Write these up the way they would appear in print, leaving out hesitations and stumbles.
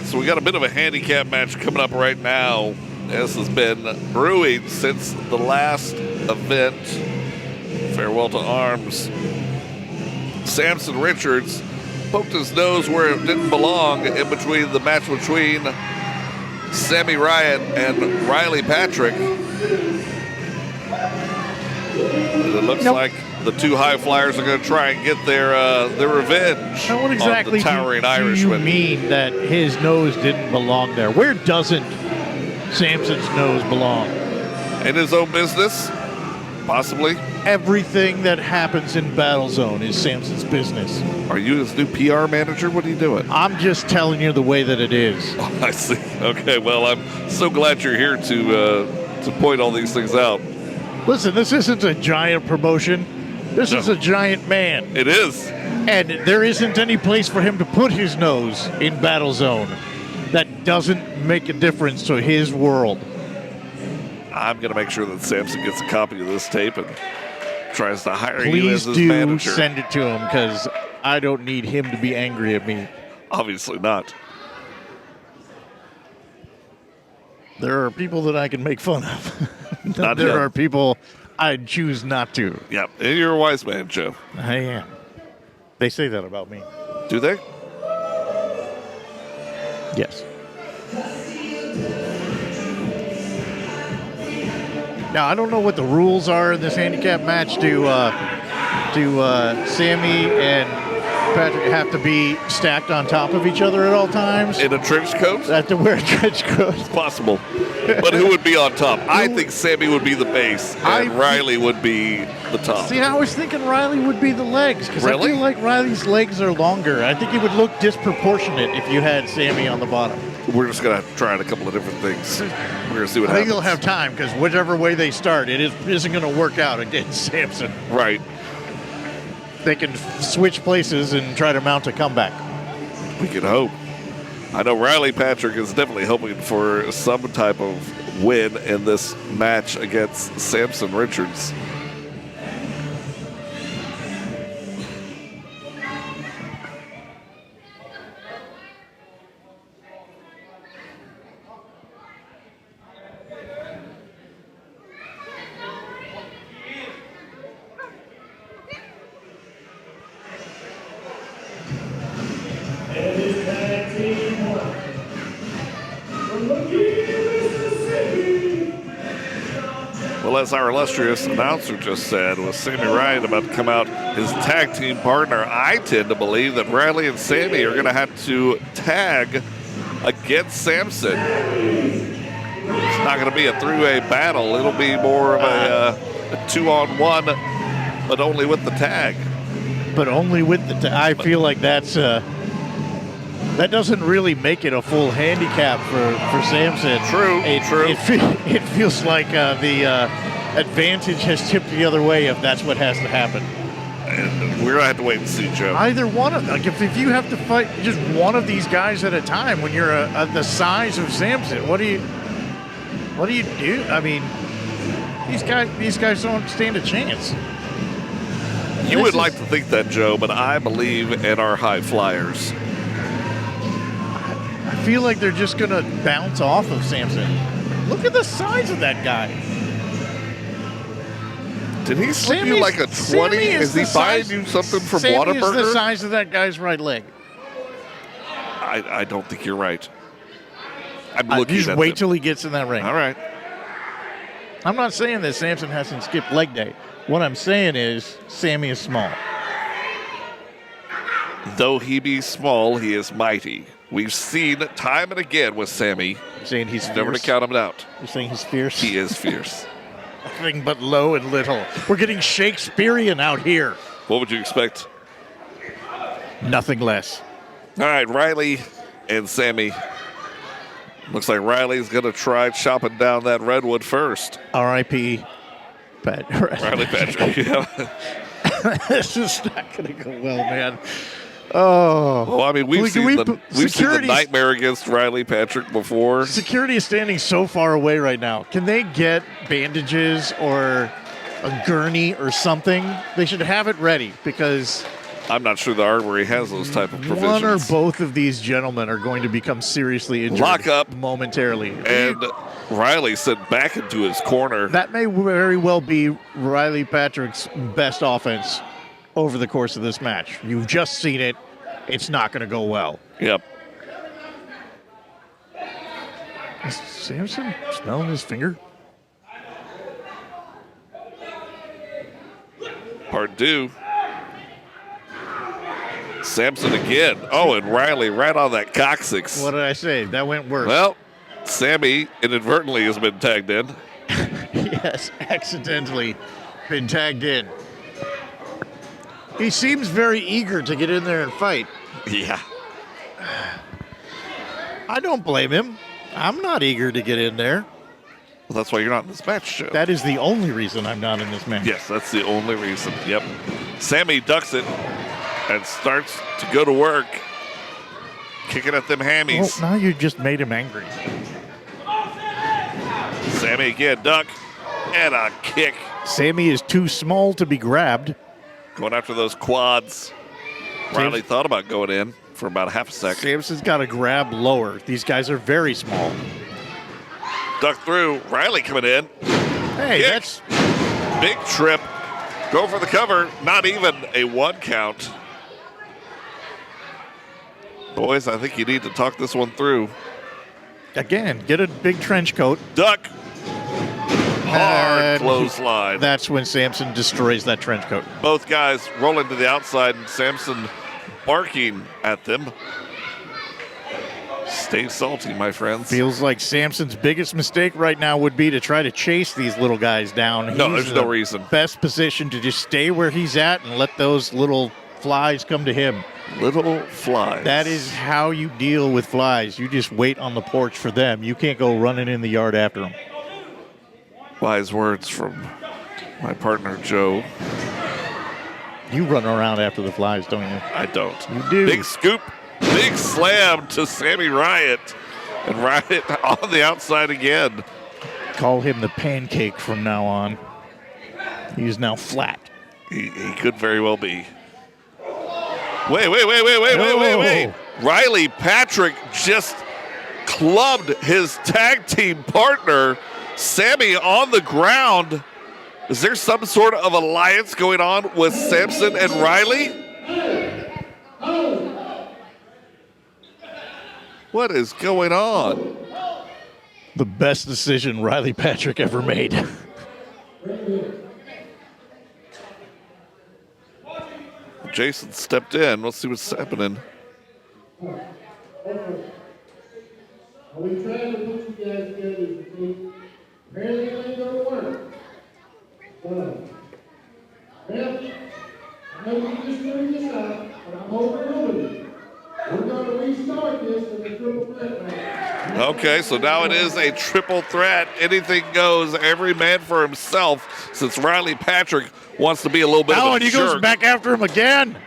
So we got a bit of a handicap match coming up right now. This has been brewing since the last event. Farewell to Arms. Samson Richards poked his nose where it didn't belong in between the match between Sammy Riot and Riley Patrick. And it looks like the two high flyers are going to try and get their revenge now, what exactly on the towering do Irishman. you mean that his nose didn't belong there? Where doesn't Samson's nose belong? In his own business, possibly. Everything that happens in Battle Zone is Samson's business. Are you his new PR manager? What are you doing? I'm just telling you the way that it is. Oh, I see. Okay, well, I'm so glad you're here to point all these things out. Listen, this isn't a giant promotion. This is a giant man. It is. And there isn't any place for him to put his nose in Battle Zone that doesn't make a difference to his world. I'm going to make sure that Samson gets a copy of this tape and tries to hire you as Please his manager. do send it to him, because I don't need him to be angry at me. Obviously not. There are people that I can make fun of. Not there him. are people I choose not to. Yep, and you're a wise man, Joe. I am. They say that about me. Do they? Yes. Now, I don't know what the rules are in this handicap match. Do Sammy and Patrick have to be stacked on top of each other at all times? In a trench coat? Have to wear a trench coat? Possible. But who would be on top? I think Sammy would be the base, and Riley would be the top. See, I was thinking Riley would be the legs, because Really? I feel like Riley's legs are longer. I think it would look disproportionate if you had Sammy on the bottom. We're just going to have to try out a couple of different things. We're going to see what I think happens. they'll have time, because whichever way they start, it isn't going to work out against Samson. Right. They can switch places and try to mount a comeback. We can hope. I know Riley Patrick is definitely hoping for some type of win in this match against Samson Richards. Well, as our illustrious announcer just said, with Sammy Riot about to come out, his tag team partner, I tend to believe that Riley and Sammy are going to have to tag against Samson. It's not going to be a three-way battle. It'll be more of a two-on-one, but only with the tag. But only with the I feel like that's that doesn't really make it a full handicap for Samson. True, true. It feels like the advantage has tipped the other way if that's what has to happen. And we're going to have to wait and see, Joe. Either one of them. Like if you have to fight just one of these guys at a time when you're the size of Samson, what do you do? I mean, these guys don't stand a chance. You would like to think that, Joe, but I believe in our high flyers. I feel like they're just going to bounce off of Samson. Look at the size of that guy. Did he slip you like a 20? Is he buying you something from Sammy Whataburger? is the size of that guy's right leg. I don't think you're right. I'm looking Just at wait them. till he gets in that ring. All right. I'm not saying that Samson hasn't skipped leg day. What I'm saying is Sammy is small. Though he be small, he is mighty. We've seen it time and again with Sammy. You're saying he's fierce? Never to count him out. You're saying he's fierce? He is fierce. Nothing but low and little. We're getting Shakespearean out here. What would you expect? Nothing less. All right, Riley and Sammy. Looks like Riley's going to try chopping down that redwood first. R.I.P. Riley Patrick. Yeah. This is not going to go well, man. Oh. Well, I mean, we've seen the nightmare against Riley Patrick before. Security is standing so far away right now. Can they get bandages or a gurney or something? They should have it ready because I'm not sure the Armory has those type of provisions. One or both of these gentlemen are going to become seriously injured. Lock up momentarily. And Riley sent back into his corner. That may very well be Riley Patrick's best offense over the course of this match. You've just seen it. It's not going to go well. Yep. Is Samson smelling his finger? Part due. Samson again. Oh, and Riley right on that coccyx. What did I say? That went worse. Well, Sammy inadvertently has been tagged in. Yes, accidentally been tagged in. He seems very eager to get in there and fight. Yeah. I don't blame him. I'm not eager to get in there. Well, that's why you're not in this match, Joe. That is the only reason I'm not in this match. Yes, that's the only reason. Yep. Sammy ducks it and starts to go to work, kicking at them hammies. Well, now you just made him angry. Sammy again, duck, and a kick. Sammy is too small to be grabbed. Going after those quads. Riley thought about going in for about a half a second. Samson's got to grab lower. These guys are very small. Duck through. Riley coming in. Hey, Kick. that's Big trip. Go for the cover. Not even a 1 count. Boys, I think you need to talk this one through. Again, get a big trench coat. Duck. Hard And clothesline. That's when Samson destroys that trench coat. Both guys rolling to the outside and Samson barking at them. Stay salty, my friends. Feels like Samson's biggest mistake right now would be to try to chase these little guys down. No, He's there's no the reason. Best position to just stay where he's at and let those little flies come to him. Little flies. That is how you deal with flies. You just wait on the porch for them. You can't go running in the yard after them. Wise words from my partner, Joe. You run around after the flies, don't you? I don't. You do. Big scoop, big slam to Sammy Riot. And Riot on the outside again. Call him the pancake from now on. He's now flat. He could very well be. Wait. Riley Patrick just clubbed his tag team partner, Sammy, on the ground. Is there some sort of alliance going on with Samson and Riley? What is going on? The best decision Riley Patrick ever made. Jason stepped in. Let's see what's happening. Are we trying to put you guys together as a team? Apparently it ain't gonna work. Well, I know we just figured this out, but I'm overruling it. We're gonna restart this in the triple threat match. Okay, so now it is a triple threat. Anything goes, every man for himself, since Riley Patrick wants to be a little bit of a he jerk. goes back after him again.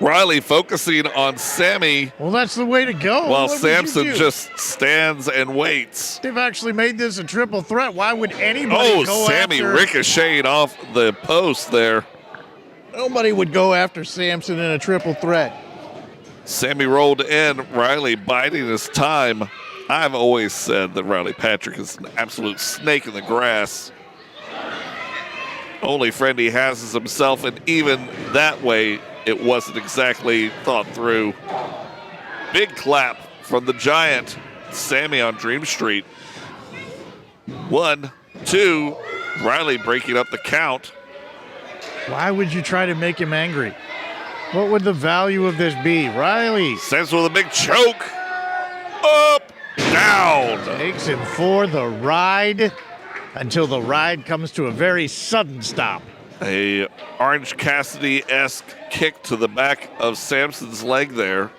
Riley focusing on Sammy Well, that's the way to go. while What would Samson you do? just stands and waits. They've actually made this a triple threat. Why would anybody go Sammy after... ricocheted off the post there. Nobody would go after Samson in a triple threat. Sammy rolled in, Riley biding his time. I've always said that Riley Patrick is an absolute snake in the grass. Only friend he has is himself, and even that way, it wasn't exactly thought through. Big clap from the Giant, Sammy on Dream Street. 1, 2, Riley breaking up the count. Why would you try to make him angry? What would the value of this be? Riley Sends with a big choke. Up, down. takes him for the ride until the ride comes to a very sudden stop. A Orange Cassidy-esque kick to the back of Samson's leg there.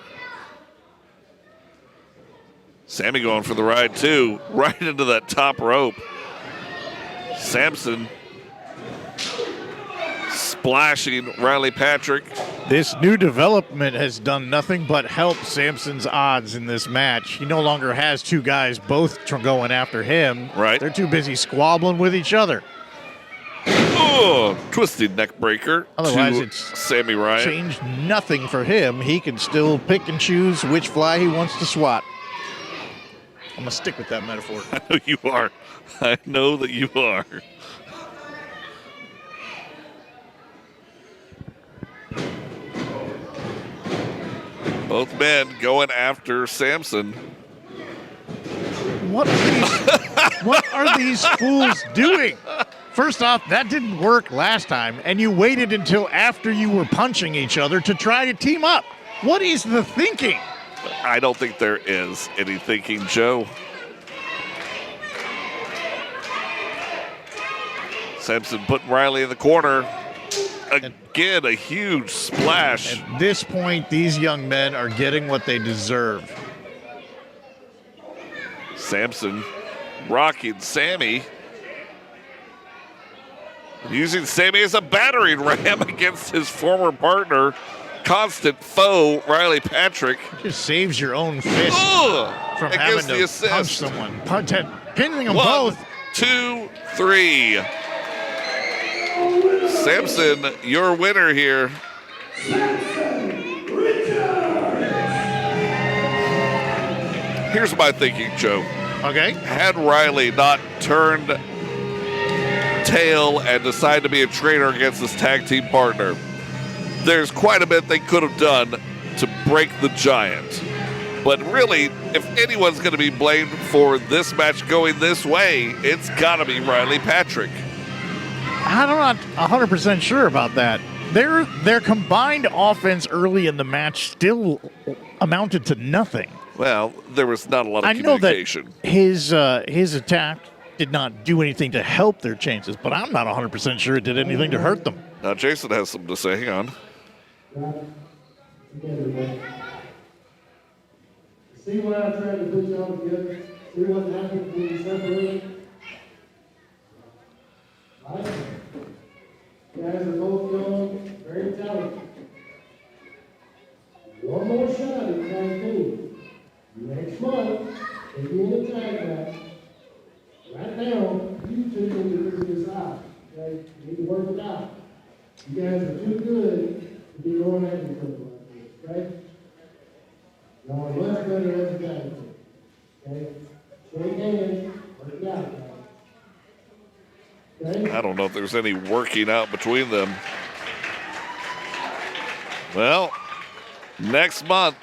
Sammy going for the ride too, right into that top rope. Samson splashing Riley Patrick. This new development has done nothing but help Samson's odds in this match. He no longer has two guys both going after him. Right. They're too busy squabbling with each other. Oh, Oh, twisted neck breaker. Otherwise, to it's Sammy Riot. changed nothing for him. He can still pick and choose which fly he wants to swat. I'm going to stick with that metaphor. I know you are. I know that you are. Both men going after Samson. What are these fools doing? First off, that didn't work last time, and you waited until after you were punching each other to try to team up. What is the thinking? I don't think there is any thinking, Joe. Samson putting Riley in the corner. Again, a huge splash. At this point, these young men are getting what they deserve. Samson rocking Sammy. Using Sammy as a battering ram against his former partner, constant foe, Riley Patrick. Just saves your own fist from having to punch someone. Pinning them One, both. 2, 3. Samson, your winner here. Here's my thinking, Joe. Okay. Had Riley not turned tail and decided to be a traitor against his tag team partner, there's quite a bit they could have done to break the giant. But really, if anyone's going to be blamed for this match going this way, it's got to be Riley Patrick. I'm not 100% sure about that. Their combined offense early in the match still amounted to nothing. Well, there was not a lot of I know communication. that his attack did not do anything to help their chances, but I'm not 100% sure it did anything to hurt them. Now, Jason has something to say. Hang on. See what I tried to put y'all together? See what happened when you separated? Right? You guys are both young, very talented. One more shot at tag team. Next month, if you in a tag match, right now, you two need to figure this out. Okay? You need to work it out. You guys are too good to be going at each other like this, okay? Y'all are much better as a tag team. Okay? Shake hands, work it out, guys. Okay? I don't know if there's any working out between them. Well, next month,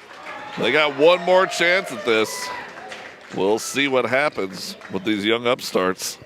they got one more chance at this. We'll see what happens with these young upstarts.